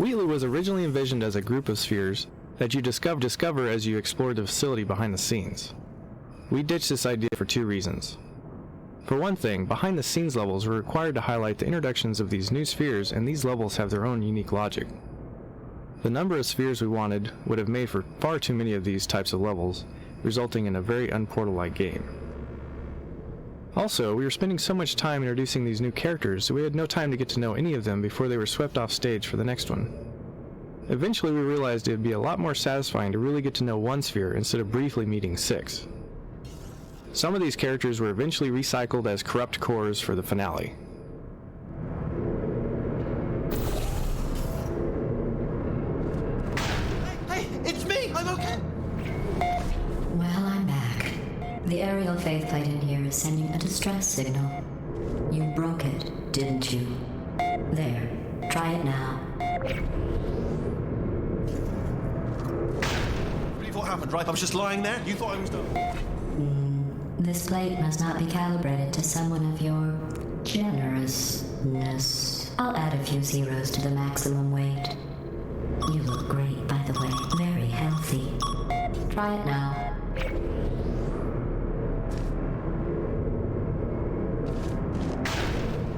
Wheatley was originally envisioned as a group of spheres that you discover as you explore the facility behind the scenes. We ditched this idea for two reasons. For one thing, behind the scenes levels were required to highlight the introductions of these new spheres, and these levels have their own unique logic. The number of spheres we wanted would have made for far too many of these types of levels, resulting in a very unportal-like game. Also, we were spending so much time introducing these new characters that we had no time to get to know any of them before they were swept off stage for the next one. Eventually we realized it would be a lot more satisfying to really get to know one sphere instead of briefly meeting 6. Some of these characters were eventually recycled as corrupt cores for the finale. Hey, it's me! I'm okay! Well, I'm back. The aerial faith plate in here is sending a distress signal. You broke it, didn't you? There, try it now. What happened, right? I was just lying there? You thought I was done? This plate must not be calibrated to someone of your generousness. I'll add a few zeros to the maximum weight. You look great, by the way. Very healthy. Try it now.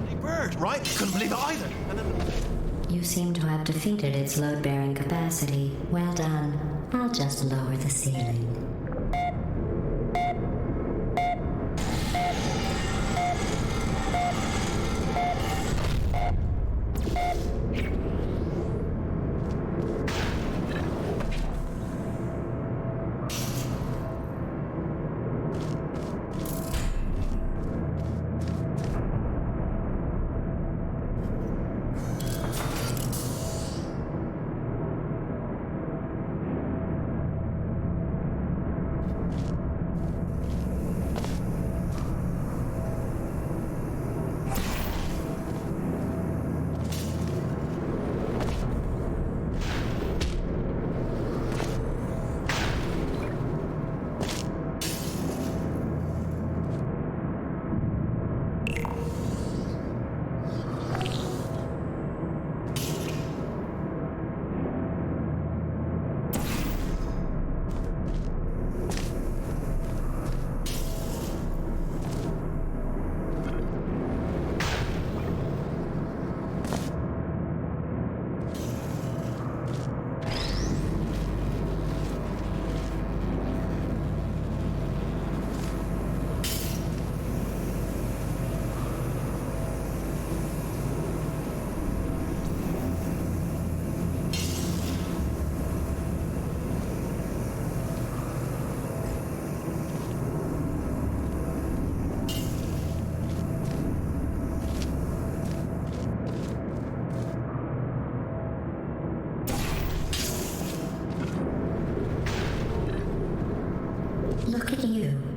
Hey, bird, right? Couldn't believe it either. And then... You seem to have defeated its load-bearing capacity. Well done. I'll just lower the ceiling.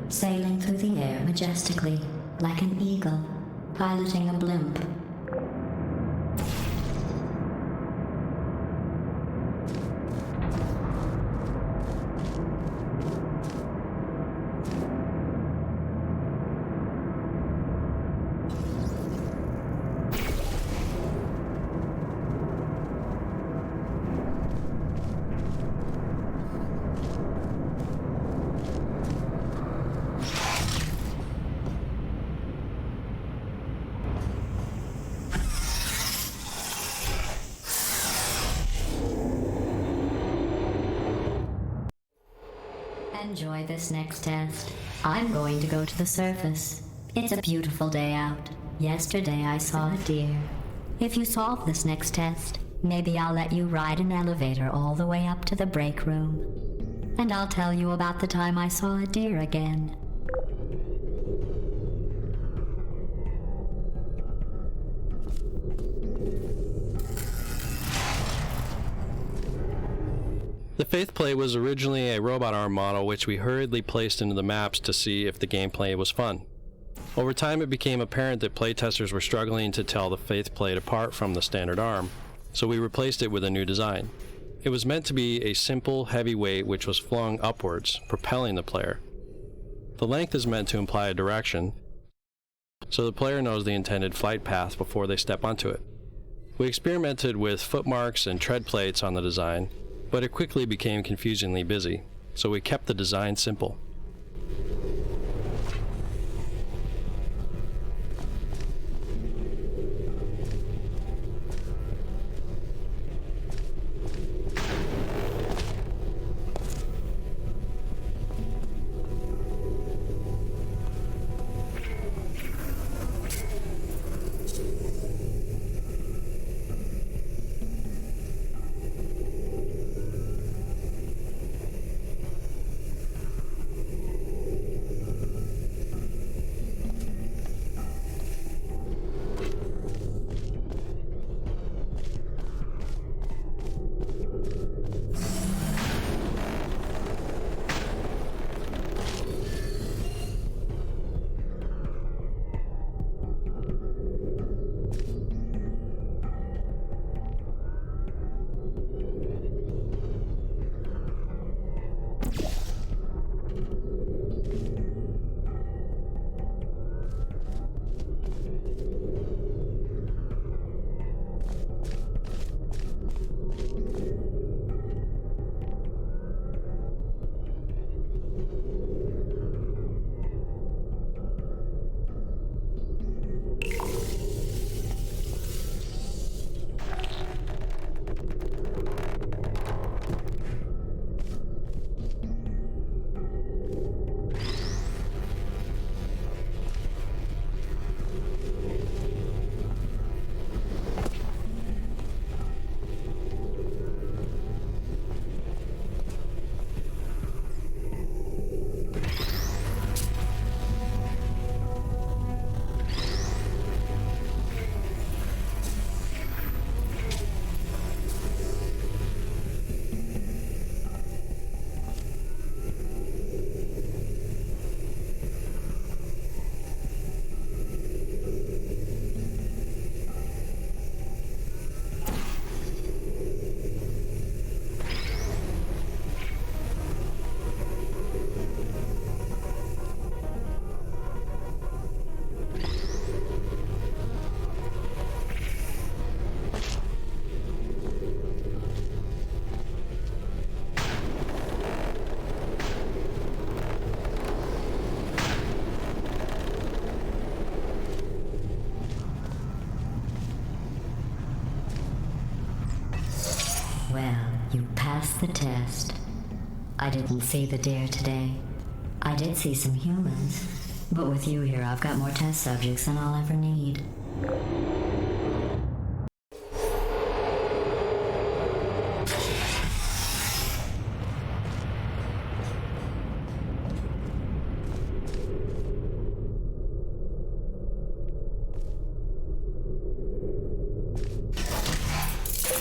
Sailing through the air majestically, like an eagle, piloting a blimp. Enjoy this next test. I'm going to go to the surface. It's a beautiful day out. Yesterday I saw a deer. If you solve this next test, maybe I'll let you ride an elevator all the way up to the break room. And I'll tell you about the time I saw a deer again. The Faith Plate was originally a robot arm model which we hurriedly placed into the maps to see if the gameplay was fun. Over time it became apparent that playtesters were struggling to tell the Faith Plate apart from the standard arm, so we replaced it with a new design. It was meant to be a simple, heavy weight which was flung upwards, propelling the player. The length is meant to imply a direction, so the player knows the intended flight path before they step onto it. We experimented with footmarks and tread plates on the design, but it quickly became confusingly busy, so we kept the design simple. Well, you passed the test. I didn't see the deer today. I did see some humans, but with you here, I've got more test subjects than I'll ever need.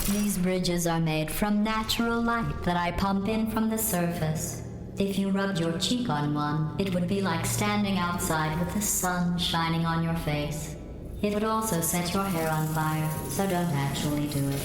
These bridges are made from natural light that I pump in from the surface. If you rubbed your cheek on one, it would be like standing outside with the sun shining on your face. It would also set your hair on fire, so don't actually do it.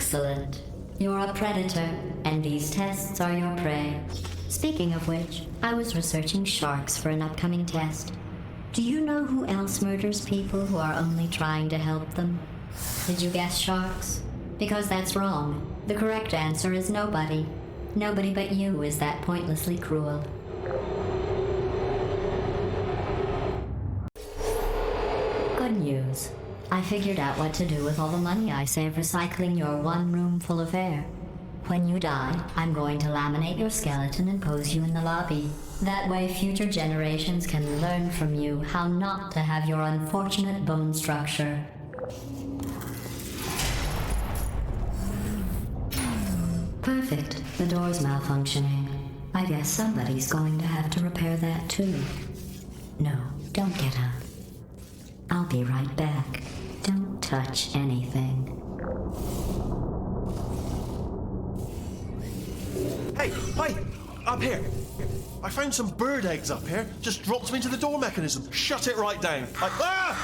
Excellent. You're a predator, and these tests are your prey. Speaking of which, I was researching sharks for an upcoming test. Do you know who else murders people who are only trying to help them? Did you guess sharks? Because that's wrong. The correct answer is nobody. Nobody but you is that pointlessly cruel. Good news. I figured out what to do with all the money I save recycling your one room full of air. When you die, I'm going to laminate your skeleton and pose you in the lobby. That way future generations can learn from you how not to have your unfortunate bone structure. Perfect. The door's malfunctioning. I guess somebody's going to have to repair that too. No, don't get up. I'll be right back. Don't touch anything. Hey, wait! Up here! I found some bird eggs up here. Just dropped them into the door mechanism. Shut it right down. Bird!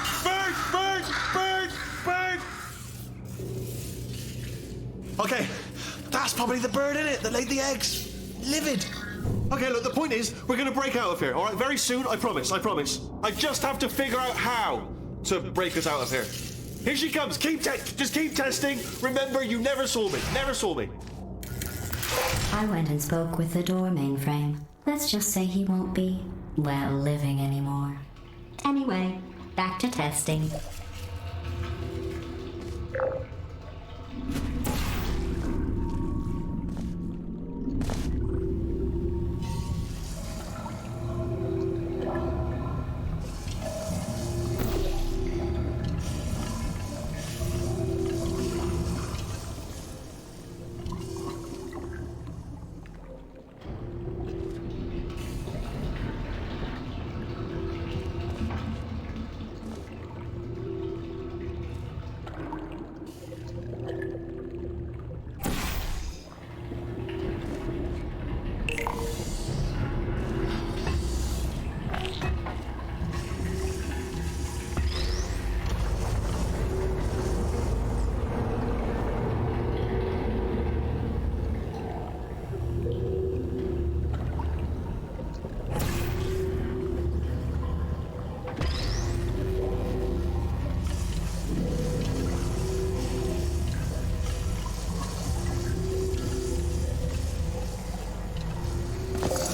Bird! Okay, that's probably the bird in it that laid the eggs. Livid. Okay, look, the point is, we're gonna break out of here, alright? Very soon, I promise. I just have to figure out how to break us out of here. Here she comes. Just keep testing. Remember, you never saw me. I went and spoke with the door mainframe. Let's just say he won't be, well, living anymore. Anyway, back to testing.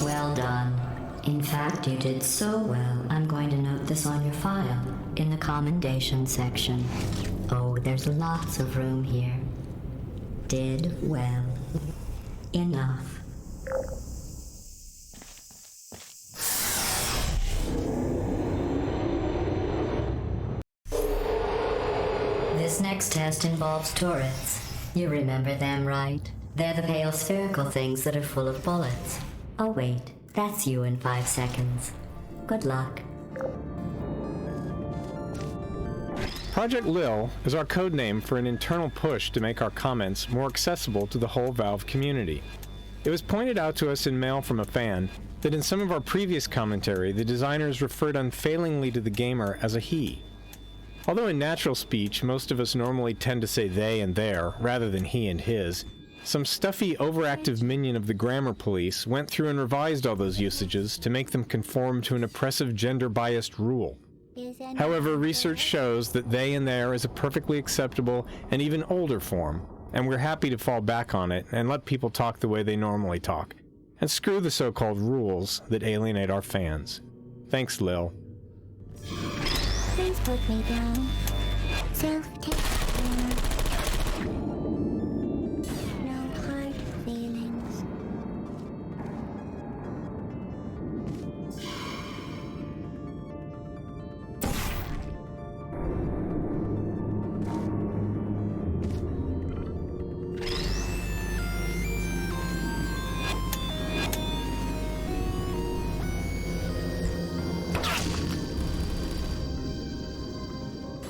Well done. In fact, you did so well, I'm going to note this on your file, in the commendation section. Oh, there's lots of room here. Did well. Enough. This next test involves turrets. You remember them, right? They're the pale spherical things that are full of bullets. Oh wait, that's you in 5 seconds. Good luck. Project Lil is our code name for an internal push to make our comments more accessible to the whole Valve community. It was pointed out to us in mail from a fan that in some of our previous commentary, the designers referred unfailingly to the gamer as a he. Although in natural speech, most of us normally tend to say they and their, rather than he and his, some stuffy, overactive minion of the grammar police went through and revised all those usages to make them conform to an oppressive gender-biased rule. However, research shows that they and their is a perfectly acceptable and even older form, and we're happy to fall back on it and let people talk the way they normally talk, and screw the so-called rules that alienate our fans. Thanks, Lil. Please put me down. Self-take care. No hard feelings.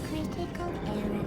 Critical error.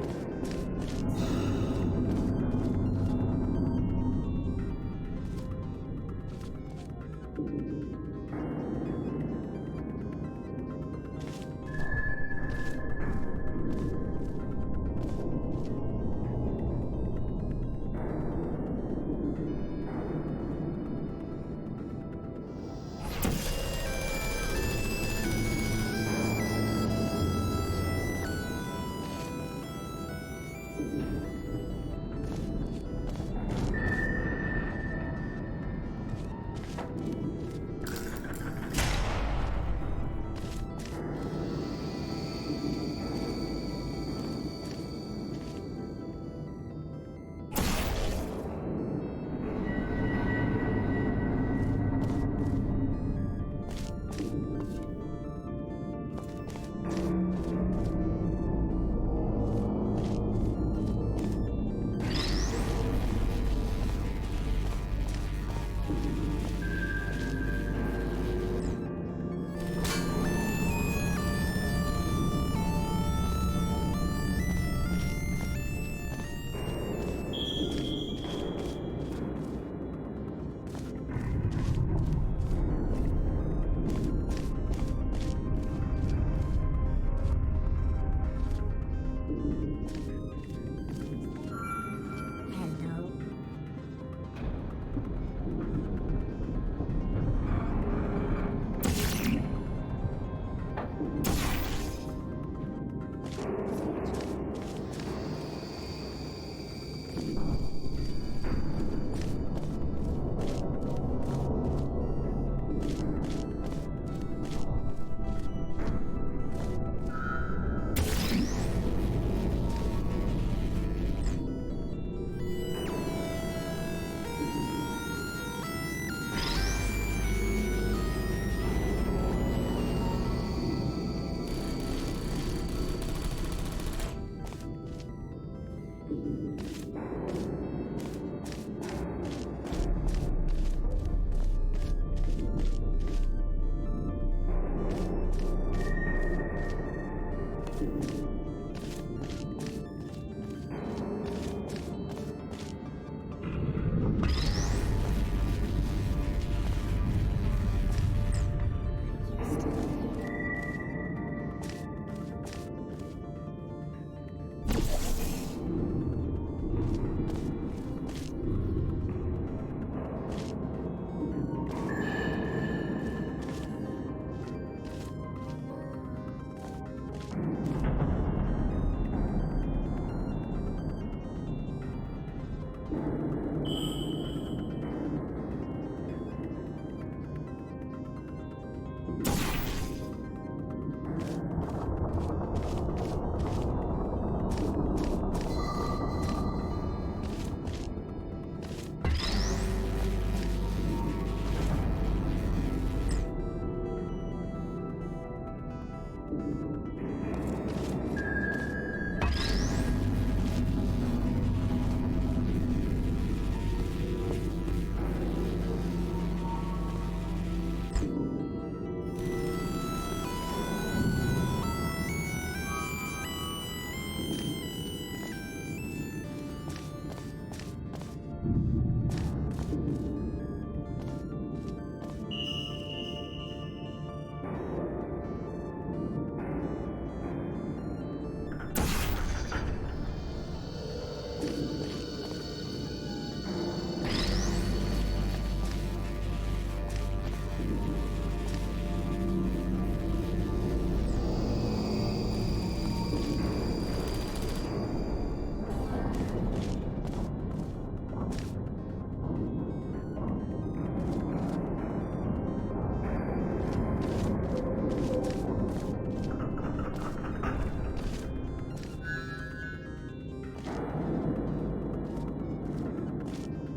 Hello.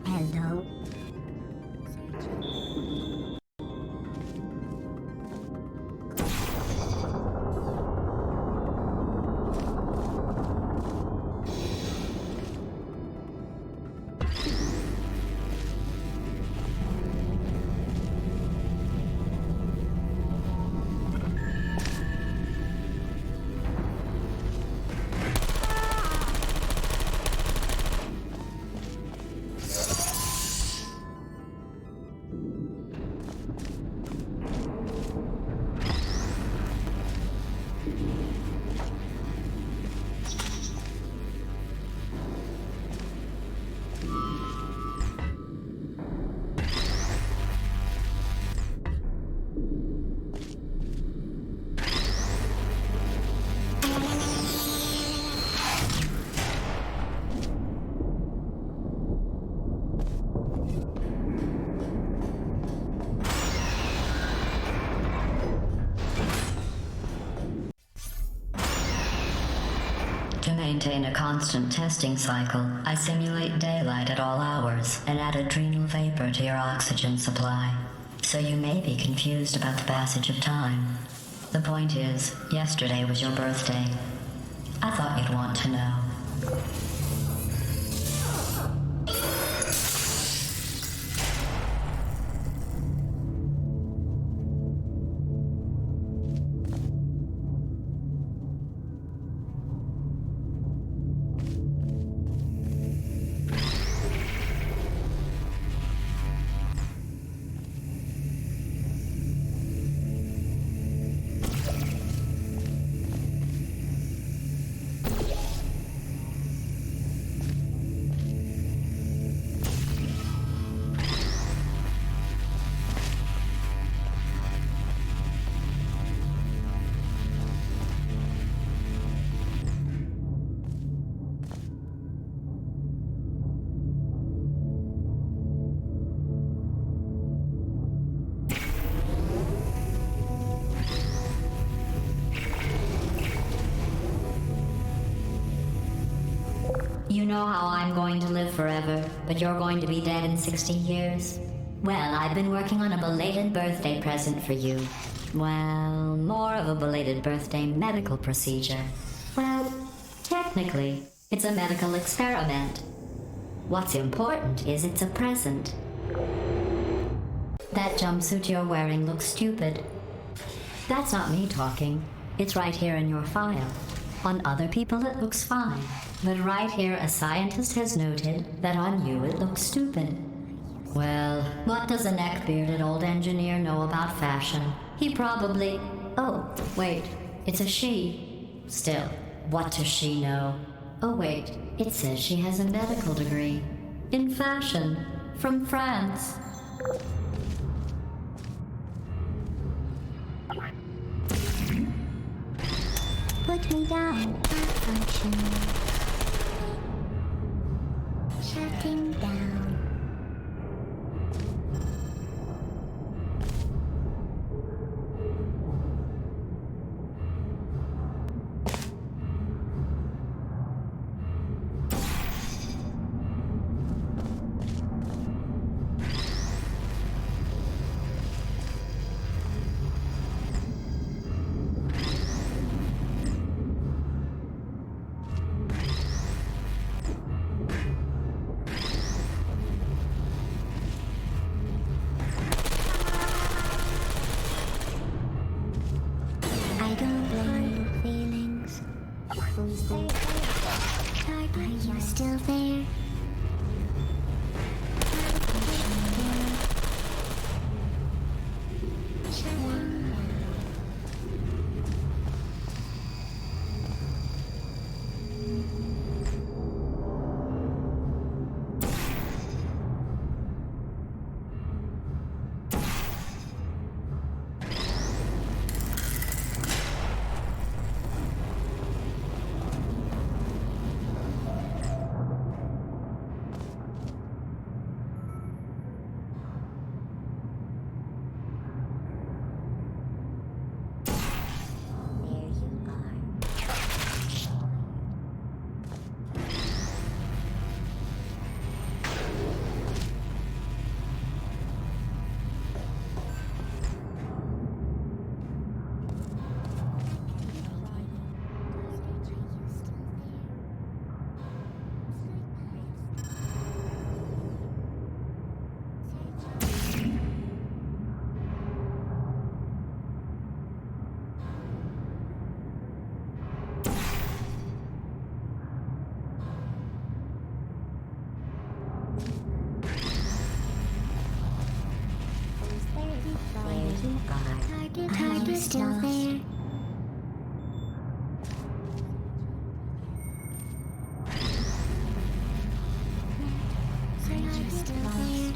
Hello. To maintain a constant testing cycle, I simulate daylight at all hours and add adrenal vapor to your oxygen supply. So you may be confused about the passage of time. The point is, yesterday was your birthday. I thought you'd want to know. You know how I'm going to live forever, but you're going to be dead in 60 years? Well, I've been working on a belated birthday present for you. Well, more of a belated birthday medical procedure. Well, technically, it's a medical experiment. What's important is it's a present. That jumpsuit you're wearing looks stupid. That's not me talking. It's right here in your file. On other people it looks fine. But right here a scientist has noted that on you it looks stupid. Well, what does a neck-bearded old engineer know about fashion? He probably... Oh, wait, it's a she. Still, what does she know? Oh wait, it says she has a medical degree. In fashion. From France. Put me down. Malfunction. Shutting down. I don't blame your feelings. Who's there? Are you still there? Are you still there? Are you still there?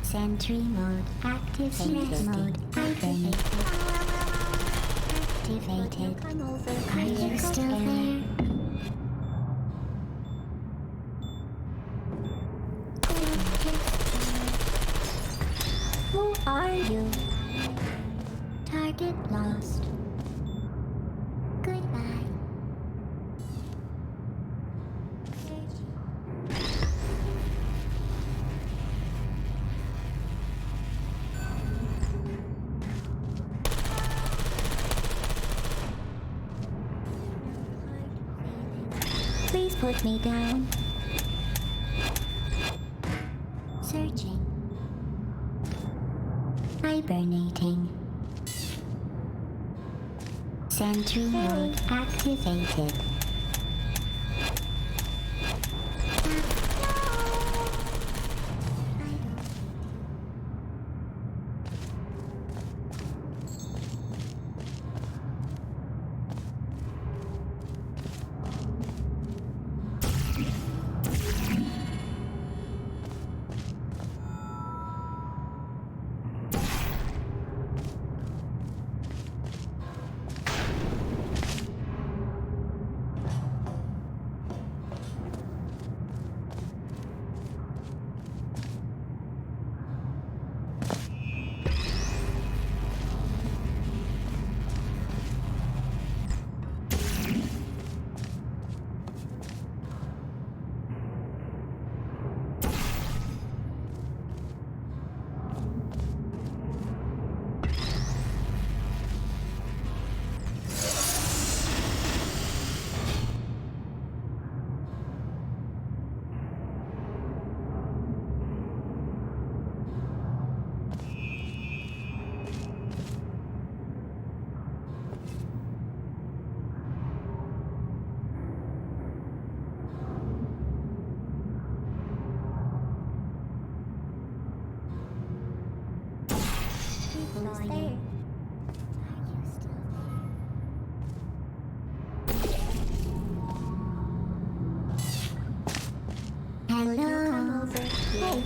Sentry mode activated. Mode activated. Are you still there? Who are you? Target lost. Goodbye. Please put me down. Searching. Hibernating. Sentry mode activated. Who's there? Hello. Hey.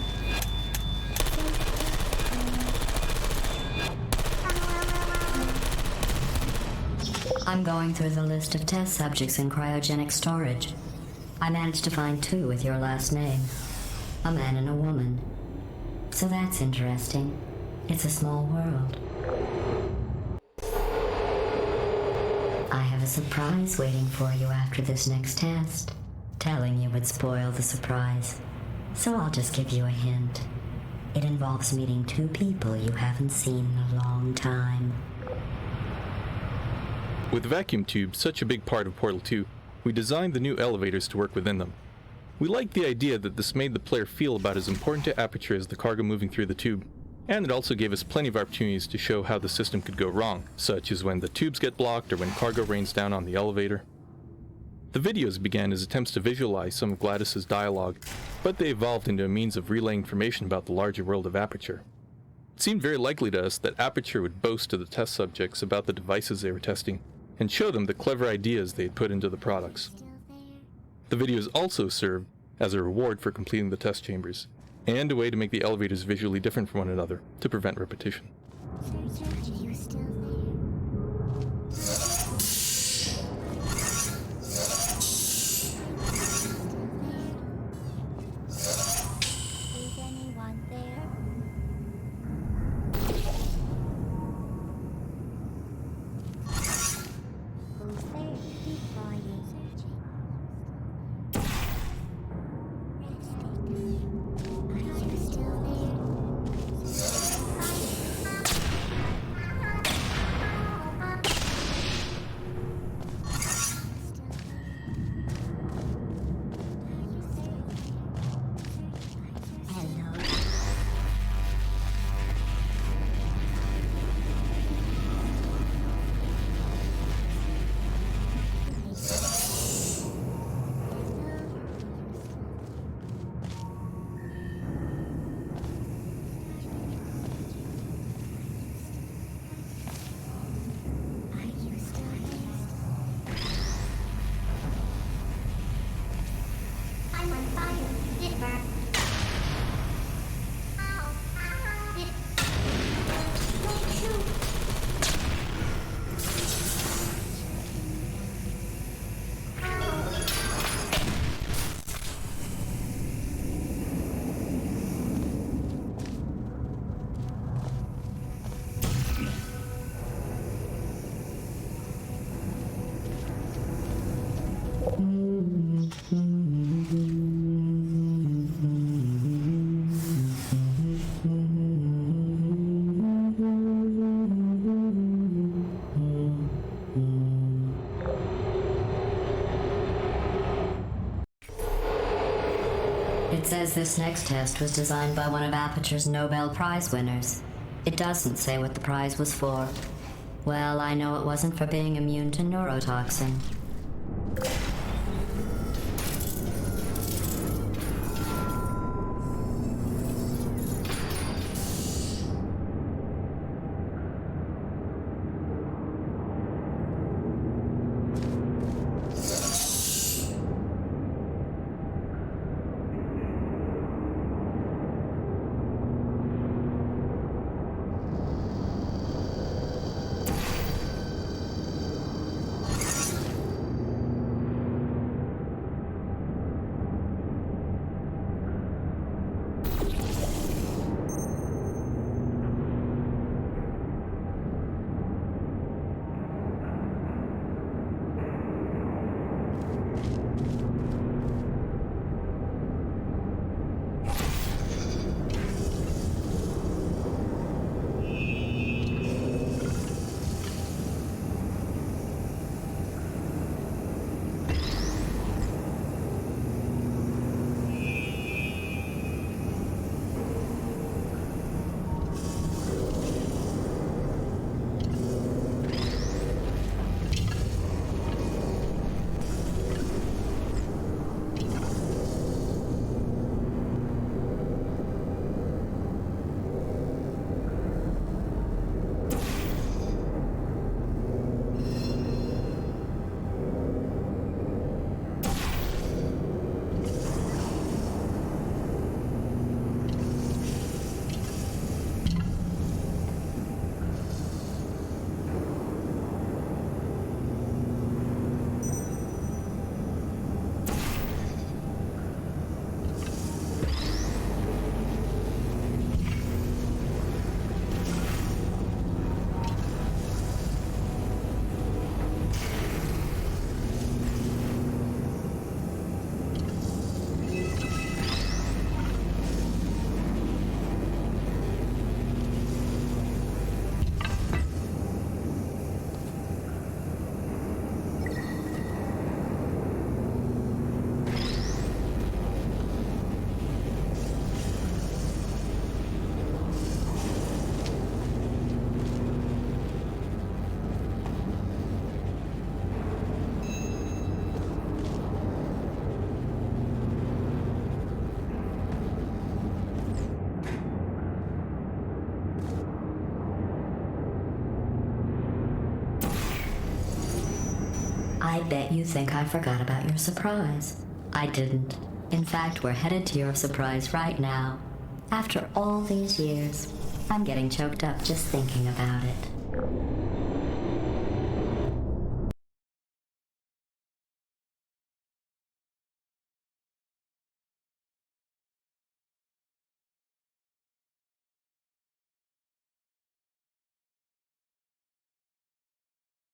I'm going through the list of test subjects in cryogenic storage. I managed to find 2 with your last name. A man and a woman. So that's interesting. It's a small world. I have a surprise waiting for you after this next test. Telling you would spoil the surprise. So I'll just give you a hint. It involves meeting 2 people you haven't seen in a long time. With vacuum tubes such a big part of Portal 2, we designed the new elevators to work within them. We liked the idea that this made the player feel about as important to Aperture as the cargo moving through the tube, and it also gave us plenty of opportunities to show how the system could go wrong, such as when the tubes get blocked or when cargo rains down on the elevator. The videos began as attempts to visualize some of Gladys's dialogue, but they evolved into a means of relaying information about the larger world of Aperture. It seemed very likely to us that Aperture would boast to the test subjects about the devices they were testing, and show them the clever ideas they had put into the products. The videos also served as a reward for completing the test chambers, and a way to make the elevators visually different from one another, to prevent repetition. Are you still there? Is anyone there? Who's there? Keep trying. Are you still there? Hello. Are you still there? I'm on fire. It burns. Ow. It. Don't shoot. It says this next test was designed by one of Aperture's Nobel Prize winners. It doesn't say what the prize was for. Well, I know it wasn't for being immune to neurotoxin. I bet you think I forgot about your surprise. I didn't. In fact, we're headed to your surprise right now. After all these years, I'm getting choked up just thinking about it.